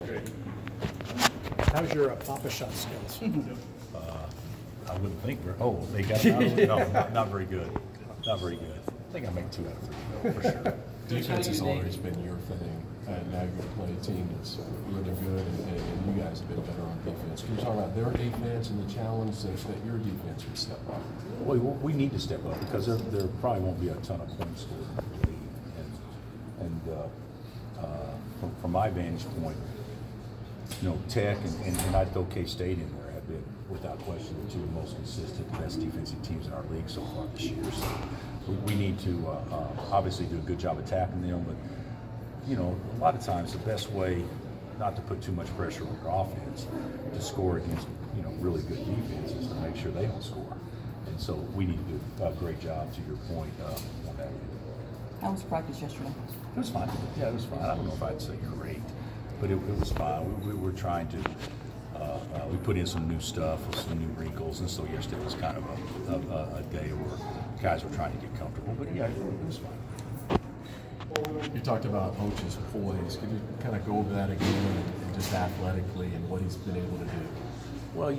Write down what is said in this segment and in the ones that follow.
Great. How's your Papa shot skills? I wouldn't think. They got no, not very good. Not very good. I think I make 2 out of 3 though, for sure. Defense has always been your thing, and now you're going to play a team that's really good, and you guys have been better on defense. Can you talk about their defense and the challenge that your defense would step up? Well, we need to step up because there probably won't be a ton of points scored in the league. And from my vantage point, Tech and I'd throw K-State in there have been, without question, the 2 most consistent, best defensive teams in our league so far this year. So we need to obviously do a good job attacking them, but a lot of times the best way not to put too much pressure on your offense to score against really good defense is to make sure they don't score. And so we need to do a great job, to your point, on that. How was practice yesterday? It was fine. Yeah, it was fine. I don't know if I'd say great, but it was fine. We were trying to. We put in some new stuff with some new wrinkles, and so yesterday was kind of a day where guys were trying to get comfortable. But yeah, it was fine. You talked about Ochai's poise. Could you kind of go over that again, and just athletically and what he's been able to do? Well,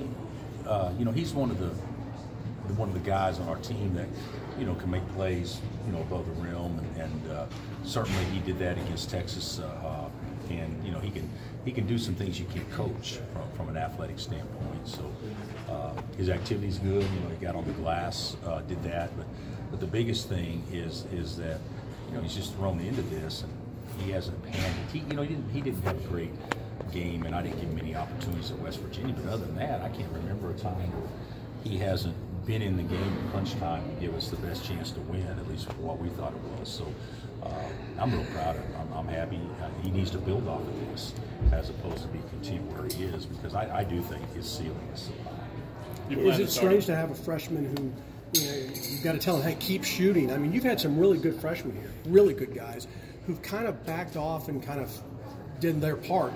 he's one of the guys on our team that can make plays above the rim, and certainly he did that against Texas. And he can do some things you can't coach from an athletic standpoint. So his activity's good. He got on the glass, did that. But the biggest thing is that he's just thrown into this, and he hasn't panicked. He didn't have a great game, and I didn't give him many opportunities at West Virginia. But other than that, I can't remember a time where he hasn't been in the game at crunch time to give us the best chance to win, at least for what we thought it was. So I'm real proud of him. I'm happy. He needs to build off of this as opposed to be content where he is, because I do think his ceiling is so high. Is it strange to have a freshman who, you've got to tell him, hey, keep shooting? I mean, you've had some really good freshmen here, really good guys, who've kind of backed off and kind of did their part.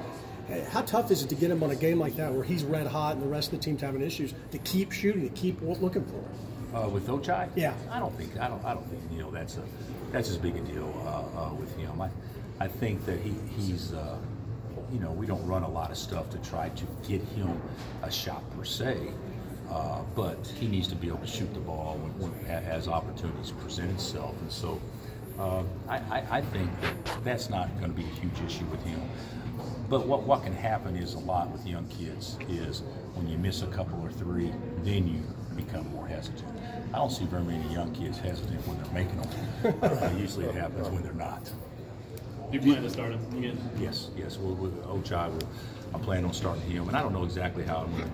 How tough is it to get him on a game like that where he's red hot and the rest of the team's having issues, to keep shooting, to keep looking for him? With Ochai? Yeah. I don't think that's as big a deal with him. I think that he's we don't run a lot of stuff to try to get him a shot per se, but he needs to be able to shoot the ball as opportunities present itself. And so I think that's not going to be a huge issue with him. But what can happen is a lot with young kids is when you miss a couple or 3, then you become more hesitant. I don't see very many young kids hesitant when they're making them. Usually it happens when they're not. You plan to start him again? Yes. With Ochai, I'm planning on starting him, and I don't know exactly how I'm going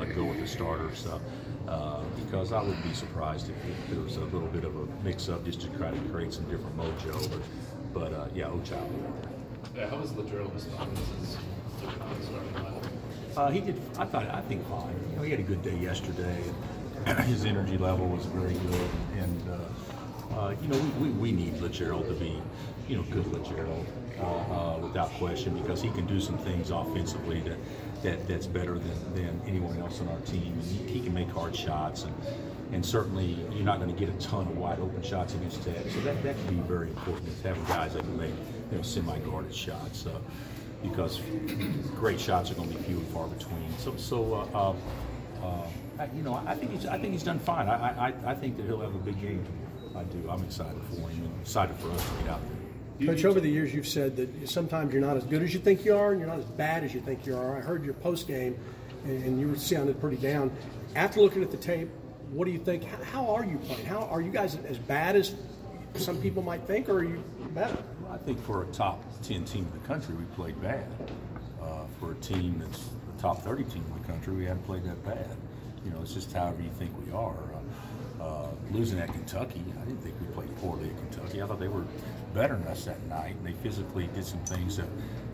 to go with the starters because I wouldn't be surprised if there was a little bit of a mix-up just to try to create some different mojo. But yeah, Ochai. Yeah, how was Latrell responding to his starting lineup? He did. I think fine. He had a good day yesterday. His energy level was very good, and we need Latrell to be, good Latrell without question, because he can do some things offensively that's better than anyone else on our team. And he can make hard shots, and certainly you're not going to get a ton of wide open shots against Tech. So that can be very important, is having guys that can make semi-guarded shots. Because great shots are going to be few and far between. I think he's done fine. I think that he'll have a big game tomorrow. I do. I'm excited for him and excited for us to get out there. Coach, over the years you've said that sometimes you're not as good as you think you are, and you're not as bad as you think you are. I heard your post game, and you sounded pretty down. After looking at the tape, what do you think? How are you playing? How are you guys as bad as some people might think, or are you better? I think for a top 10 team in the country, we played bad. For a team that's the top 30 team in the country, we haven't played that bad. It's just however you think we are. Losing at Kentucky, I didn't think we played poorly at Kentucky. I thought they were better than us that night, and they physically did some things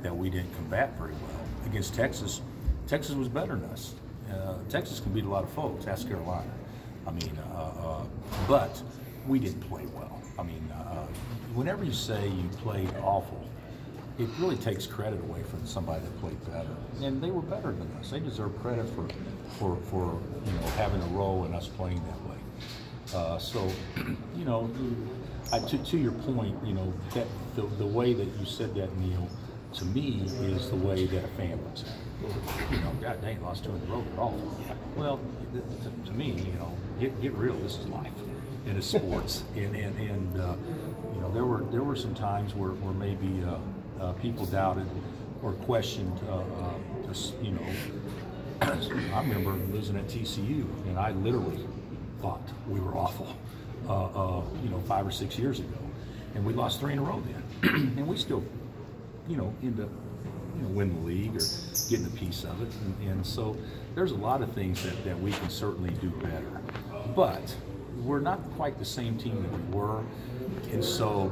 that we didn't combat very well. Against Texas, Texas was better than us. Texas can beat a lot of folks. Ask Carolina. But we didn't play well. Whenever you say you played awful, it really takes credit away from somebody that played better. And they were better than us. They deserve credit for having a role in us playing that way. To your point, that the way that you said that, Neil, to me, is the way that a fan looks at it. You know, God dang, lost 2 in a row, they're awful. Well, to me, you know, get real. This is life, and it's sports. and you know, there were some times where maybe people doubted or questioned. You know, I remember losing at TCU, and I literally thought we were awful. You know, 5 or 6 years ago, and we lost 3 in a row then, and we still, you know, end up, you know, winning the league or getting a piece of it, and so there's a lot of things that we can certainly do better, but we're not quite the same team that we were, and so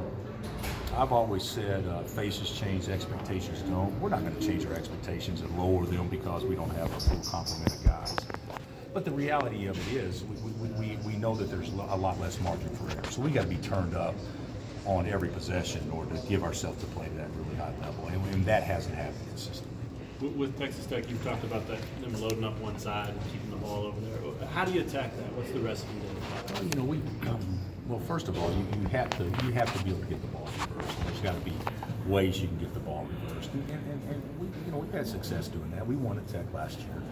I've always said faces change, expectations don't. We're not going to change our expectations and lower them because we don't have a full complement of guys. But the reality of it is we know that there's a lot less margin for error. So we got to be turned up on every possession in order to give ourselves to play to that really high level. And that hasn't happened consistently. With Texas Tech, you've talked about that, them loading up one side and keeping the ball over there. How do you attack that? What's the recipe there? Well, you know, well, first of all, you have to be able to get the ball reversed. There's got to be ways you can get the ball reversed. And we, you know, we've had success doing that. We won at Tech last year.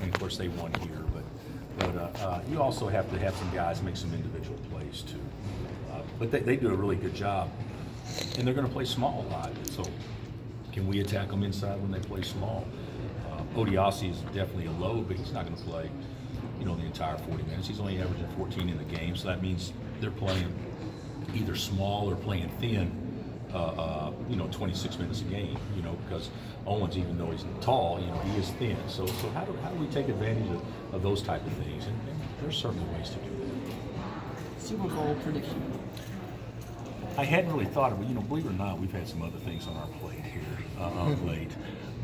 And of course they won here, but you also have to have some guys make some individual plays too. But they do a really good job, and they're going to play small a lot. So can we attack them inside when they play small? Odiasi is definitely a load, but he's not going to play, you know, the entire 40 minutes. He's only averaging 14 in the game, so that means they're playing either small or playing thin. You know, 26 minutes a game, you know, because Owens, even though he's tall, you know, he is thin. So how do we take advantage of those type of things? And there's certainly ways to do that. Super Bowl prediction. I hadn't really thought of it. You know, believe it or not, we've had some other things on our plate here of late.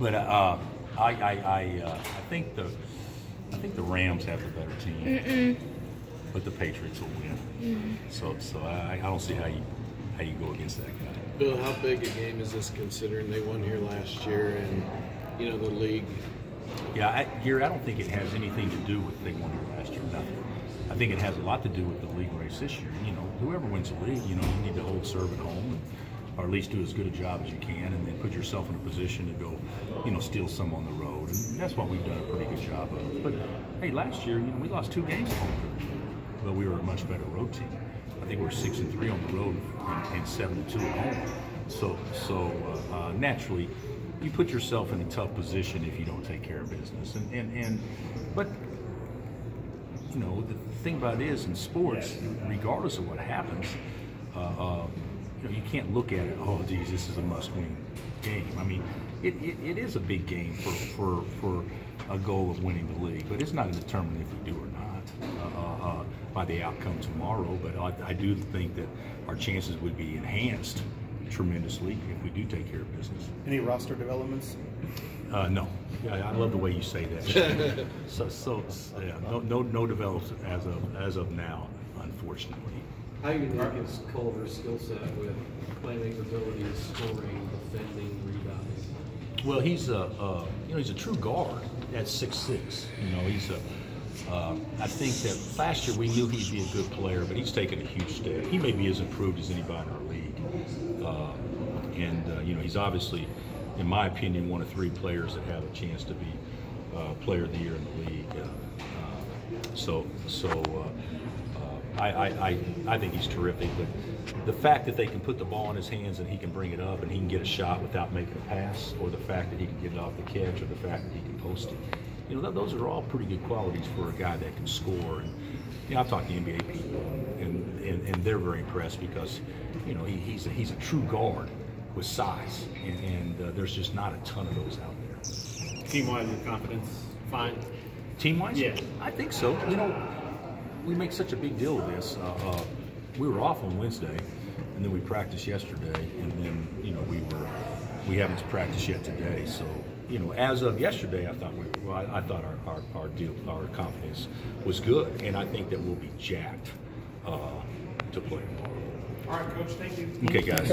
But I think the Rams have the better team, but the Patriots will win. So I don't see how you go against that guy. Bill, how big a game is this considering they won here last year and, you know, the league? Yeah, Gary, I don't think it has anything to do with they won here last year. Nothing. I think it has a lot to do with the league race this year. You know, whoever wins the league, you know, you need to hold serve at home, or at least do as good a job as you can, and then put yourself in a position to go, you know, steal some on the road. And that's what we've done a pretty good job of. But hey, last year, you know, we lost 2 games at home, but we were a much better road team. I think we're 6-3 on the road and 7-2 at home. So naturally, you put yourself in a tough position if you don't take care of business. But you know, the thing about it is in sports, regardless of what happens, you know, you can't look at it. Oh, geez, this is a must-win game. I mean, it is a big game for a goal of winning the league, but it's not going to determine if we do or not by the outcome tomorrow. But I do think that our chances would be enhanced tremendously if we do take care of business. Any roster developments? No. Yeah, I love the way you say that. Yeah, no develops as of now, unfortunately. How unique is Culver's skill set with playmaker abilities, scoring, defending, rebounding? Well, he's a true guard at 6'6". You know, he's I think that last year we knew he'd be a good player, but he's taken a huge step. He may be as improved as anybody in our league, you know, he's obviously, in my opinion, one of 3 players that have a chance to be Player of the Year in the league. I think he's terrific. But the fact that they can put the ball in his hands and he can bring it up and he can get a shot without making a pass, or the fact that he can get it off the catch, or the fact that he can post it, you know, those are all pretty good qualities for a guy that can score. And you know, I've talked to NBA people, and they're very impressed because, you know, he's a true guard with size, and there's just not a ton of those out there. Team-wise, your confidence fine? Team-wise? Yeah. I think so. You know, we make such a big deal of this. We were off on Wednesday, and then we practiced yesterday, and then, you know, we haven't practiced yet today. So, you know, as of yesterday, I thought our confidence was good, and I think that we'll be jacked to play tomorrow. All right, Coach, thank you. Okay, guys.